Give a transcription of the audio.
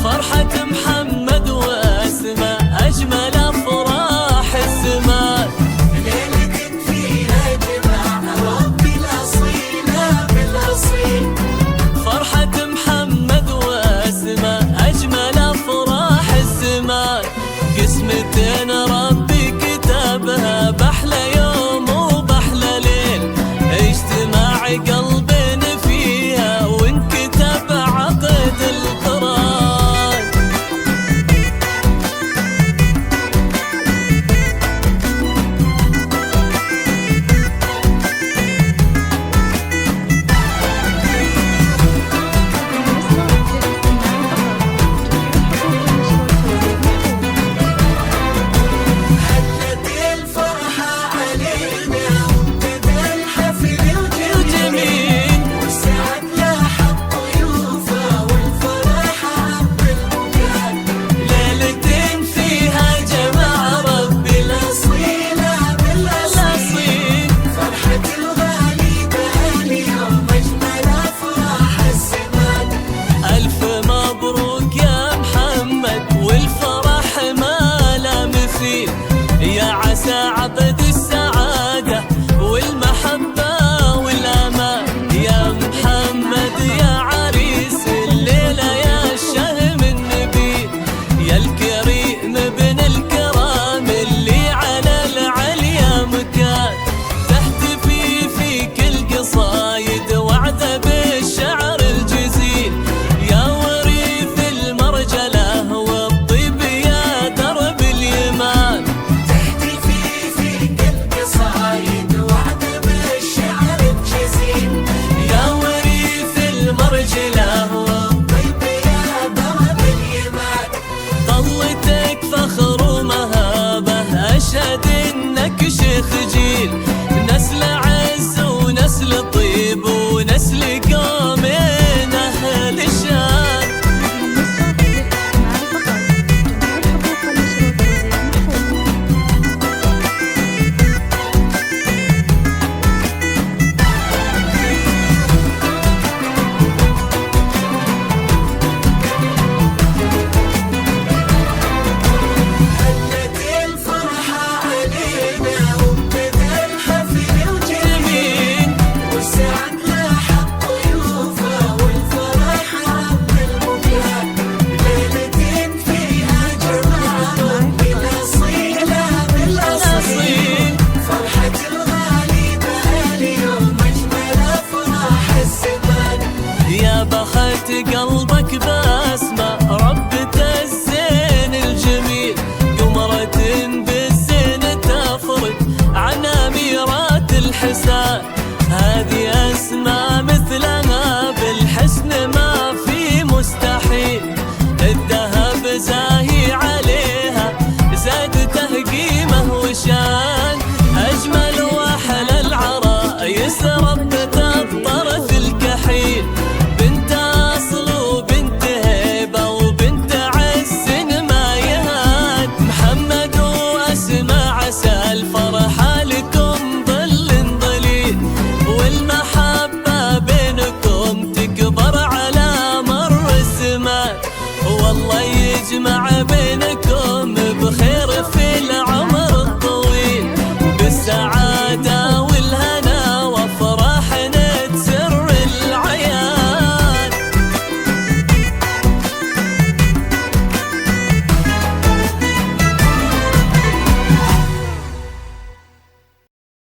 فرحة محمد واسماء أجمل أفراح الزمان. ليلة فيها جمع ربي الأصيلة بالأصيل. فرحة محمد واسماء أجمل أفراح الزمان. قسمتين ربي كتبها بأحلى يوم وبأحلى ليل، اجتماع قلبين فيها وانكتب عقد القران. يا عسى عقد السعادة والمحبة والأمان، يا محمد يا عريس الليلة يا الشهم النبيل، يا الكريم ابن الكرام اللي على العليا مكان، تحتفي فيك القصايد وعد بالشعر الجزيل، يا وريث المرجلة والطيب يا درب اليمان. طلتك فخر ومهابة أشهد إنك شيخ جيل، نسل عز ونسل طيب ونسل قومين أهل الشام. يا بخت قلبك باسمة ربة الزين الجميل، قمرة بالزين تفرق عن أميرات الحسان، هذه أسماء